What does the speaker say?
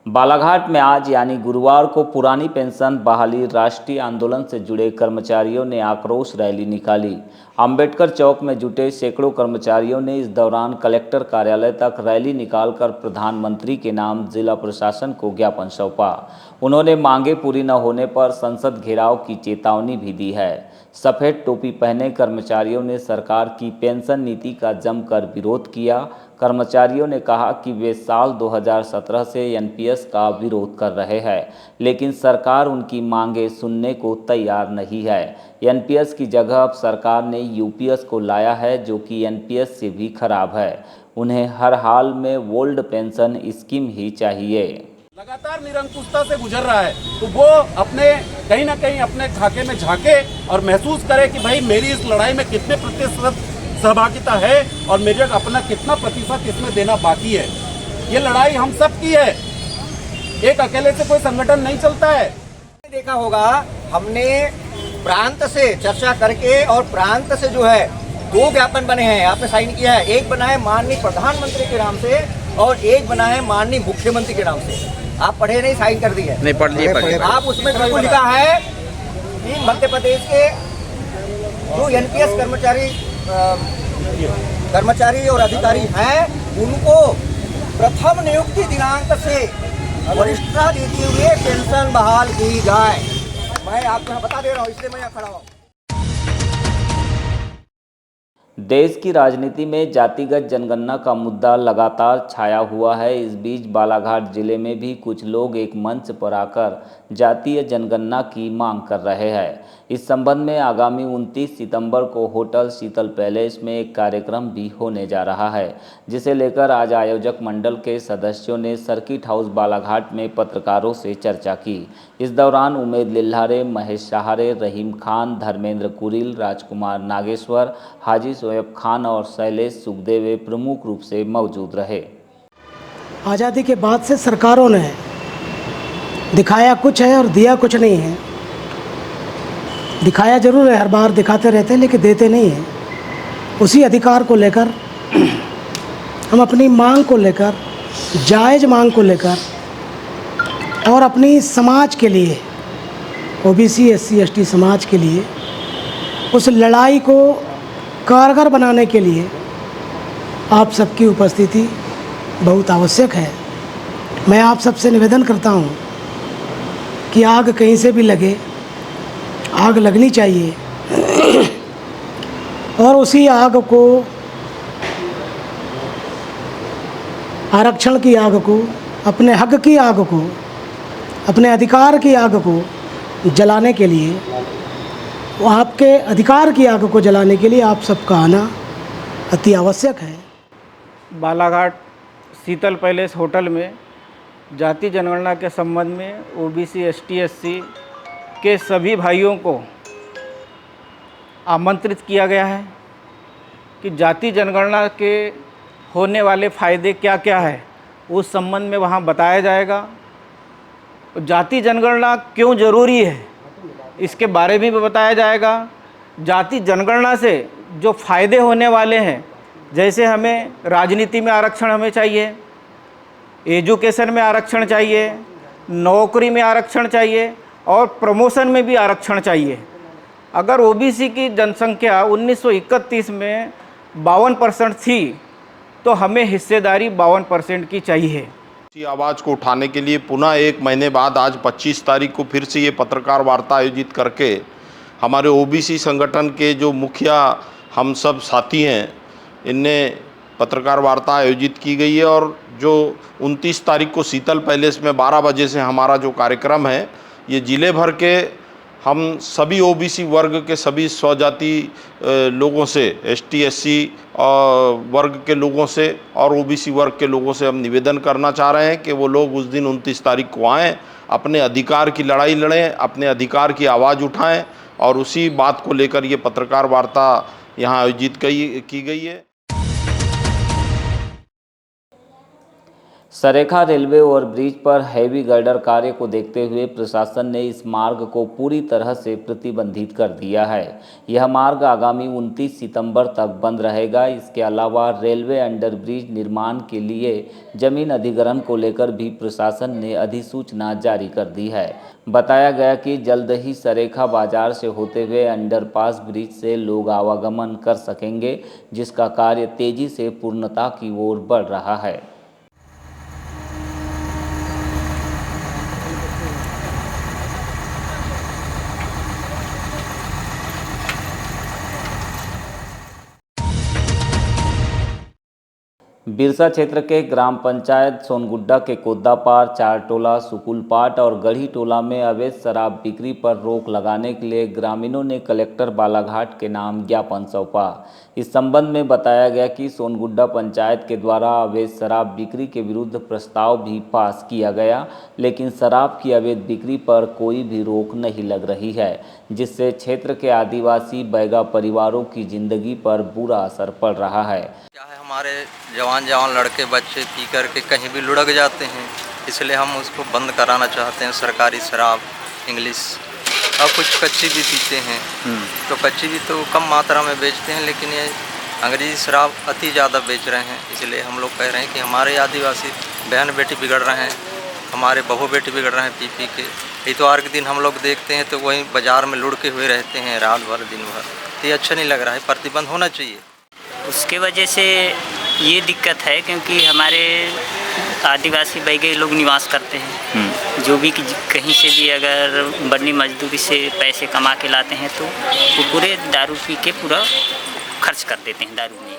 बालाघाट में आज यानी गुरुवार को पुरानी पेंशन बहाली राष्ट्रीय आंदोलन से जुड़े कर्मचारियों ने आक्रोश रैली निकाली। अंबेडकर चौक में जुटे सैकड़ों कर्मचारियों ने इस दौरान कलेक्टर कार्यालय तक रैली निकालकर प्रधानमंत्री के नाम जिला प्रशासन को ज्ञापन सौंपा। उन्होंने मांगे पूरी न होने पर संसद घेराव की चेतावनी भी दी है। सफ़ेद टोपी पहने कर्मचारियों ने सरकार की पेंशन नीति का जमकर विरोध किया। कर्मचारियों ने कहा कि वे साल 2017 से एनपीएस का विरोध कर रहे हैं, लेकिन सरकार उनकी मांगे सुनने को तैयार नहीं है। एनपीएस की जगह अब सरकार ने यूपीएस को लाया है, जो कि एनपीएस से भी खराब है। उन्हें हर हाल में ओल्ड पेंशन स्कीम ही चाहिए। लगातार निरंकुशता से गुजर रहा है, तो वो अपने कहीं ना कहीं अपने खाके में झांके और महसूस करे कि भाई मेरी इस लड़ाई में कितने प्रतिशत सहभागिता है और मेरे अपना कितना प्रतिशत इसमें देना बाकी है। ये लड़ाई हम सब की है, एक अकेले से कोई संगठन नहीं चलता है। देखा होगा, हमने प्रांत से चर्चा करके और प्रांत से जो है 2 ज्ञापन बने हैं, आपने साइन किया है। एक बना है माननीय प्रधानमंत्री के नाम से और एक बना है माननीय मुख्यमंत्री के नाम से। आप पढ़े नहीं, साइन कर दिए? नहीं पढ़ लिए। आप उसमें बिल्कुल लिखा है कि मध्य प्रदेश के जो एनपीएस कर्मचारी और अधिकारी हैं, उनको प्रथम नियुक्ति दिनांक से वरिष्ठता देते हुए पेंशन बहाल की जाए। मैं आपको यहाँ बता दे रहा हूँ, इसलिए मैं यहाँ खड़ा हूँ। देश की राजनीति में जातिगत जनगणना का मुद्दा लगातार छाया हुआ है। इस बीच बालाघाट जिले में भी कुछ लोग एक मंच पर आकर जातीय जनगणना की मांग कर रहे हैं। इस संबंध में आगामी 29 सितंबर को होटल शीतल पैलेस में एक कार्यक्रम भी होने जा रहा है, जिसे लेकर आज आयोजक मंडल के सदस्यों ने सर्किट हाउस बालाघाट में पत्रकारों से चर्चा की। इस दौरान उमेद लिल्हारे, महेश सहारे, रहीम खान, धर्मेंद्र कुरिल, राजकुमार नागेश्वर, हाजी शोएब खान और शैलेश सुखदेव प्रमुख रूप से मौजूद रहे। आज़ादी के बाद से सरकारों ने दिखाया कुछ है और दिया कुछ नहीं है। दिखाया जरूर है, हर बार दिखाते रहते हैं, लेकिन देते नहीं हैं। उसी अधिकार को लेकर हम अपनी मांग को लेकर, जायज़ मांग को लेकर और अपनी समाज के लिए, ओबीसी एससी एसटी समाज के लिए उस लड़ाई को कारगर बनाने के लिए आप सबकी उपस्थिति बहुत आवश्यक है। मैं आप सबसे निवेदन करता हूँ कि आग कहीं से भी लगे, आग लगनी चाहिए और उसी आग को, आरक्षण की आग को, अपने हक की आग को, अपने अधिकार की आग को जलाने के लिए, वो आपके अधिकार की आग को जलाने के लिए आप सबका आना अति आवश्यक है। बालाघाट शीतल पैलेस होटल में जाति जनगणना के संबंध में ओबीसी एसटी एससी के सभी भाइयों को आमंत्रित किया गया है कि जाति जनगणना के होने वाले फ़ायदे क्या क्या है, उस संबंध में वहाँ बताया जाएगा। जाति जनगणना क्यों ज़रूरी है, इसके बारे में भी बताया जाएगा। जाति जनगणना से जो फ़ायदे होने वाले हैं, जैसे हमें राजनीति में आरक्षण हमें चाहिए, एजुकेशन में आरक्षण चाहिए, नौकरी में आरक्षण चाहिए और प्रमोशन में भी आरक्षण चाहिए। अगर ओबीसी की जनसंख्या 1931 में 52% थी, तो हमें हिस्सेदारी 52% की चाहिए। इसी आवाज़ को उठाने के लिए पुनः 1 महीने बाद आज 25 तारीख को फिर से ये पत्रकार वार्ता आयोजित करके हमारे ओबीसी संगठन के जो मुखिया हम सब साथी हैं, इनने पत्रकार वार्ता आयोजित की गई है। और जो 29 तारीख को शीतल पैलेस में 12 बजे से हमारा जो कार्यक्रम है, ये ज़िले भर के हम सभी ओबीसी वर्ग के सभी स्वजाति लोगों से, एसटी एससी वर्ग के लोगों से और ओबीसी वर्ग के लोगों से हम निवेदन करना चाह रहे हैं कि वो लोग उस दिन 29 तारीख को आएँ, अपने अधिकार की लड़ाई लड़ें, अपने अधिकार की आवाज़ उठाएं। और उसी बात को लेकर ये पत्रकार वार्ता यहाँ आयोजित की गई है। सरेखा रेलवे ओवरब्रिज पर हैवी गर्डर कार्य को देखते हुए प्रशासन ने इस मार्ग को पूरी तरह से प्रतिबंधित कर दिया है। यह मार्ग आगामी 29 सितंबर तक बंद रहेगा। इसके अलावा रेलवे अंडरब्रिज निर्माण के लिए जमीन अधिग्रहण को लेकर भी प्रशासन ने अधिसूचना जारी कर दी है। बताया गया कि जल्द ही सरेखा बाजार से होते हुए अंडरपास ब्रिज से लोग आवागमन कर सकेंगे, जिसका कार्य तेजी से पूर्णता की ओर बढ़ रहा है। बिरसा क्षेत्र के ग्राम पंचायत सोनगुड्डा के कोद्दापार, चारटोला, सुकुलपाट और गढ़ी टोला में अवैध शराब बिक्री पर रोक लगाने के लिए ग्रामीणों ने कलेक्टर बालाघाट के नाम ज्ञापन सौंपा। इस संबंध में बताया गया कि सोनगुड्डा पंचायत के द्वारा अवैध शराब बिक्री के विरुद्ध प्रस्ताव भी पास किया गया, लेकिन शराब की अवैध बिक्री पर कोई भी रोक नहीं लग रही है, जिससे क्षेत्र के आदिवासी बैगा परिवारों की जिंदगी पर बुरा असर पड़ रहा है। क्या है, हमारे जवान लड़के बच्चे पी कर के कहीं भी लुढ़क जाते हैं, इसलिए हम उसको बंद कराना चाहते हैं। सरकारी शराब इंग्लिश और कुछ कच्ची भी पीते हैं, तो कच्ची भी तो कम मात्रा में बेचते हैं, लेकिन ये अंग्रेजी शराब अति ज़्यादा बेच रहे हैं। इसलिए हम लोग कह रहे हैं कि हमारे आदिवासी बहन बेटी बिगड़ रहे हैं, हमारे बहू बेटी बिगड़ रहे हैं पी पी के। इतवार के दिन हम लोग देखते हैं तो वहीं बाज़ार में लुढ़के हुए रहते हैं रात भर दिन भर। तो ये अच्छा नहीं लग रहा है, प्रतिबंध होना चाहिए। उसके वजह से ये दिक्कत है क्योंकि हमारे आदिवासी बैगे लोग निवास करते हैं, जो भी कहीं से भी अगर बड़ी मजदूरी से पैसे कमा के लाते हैं तो वो पूरे दारू पी के पूरा खर्च कर देते हैं दारू में।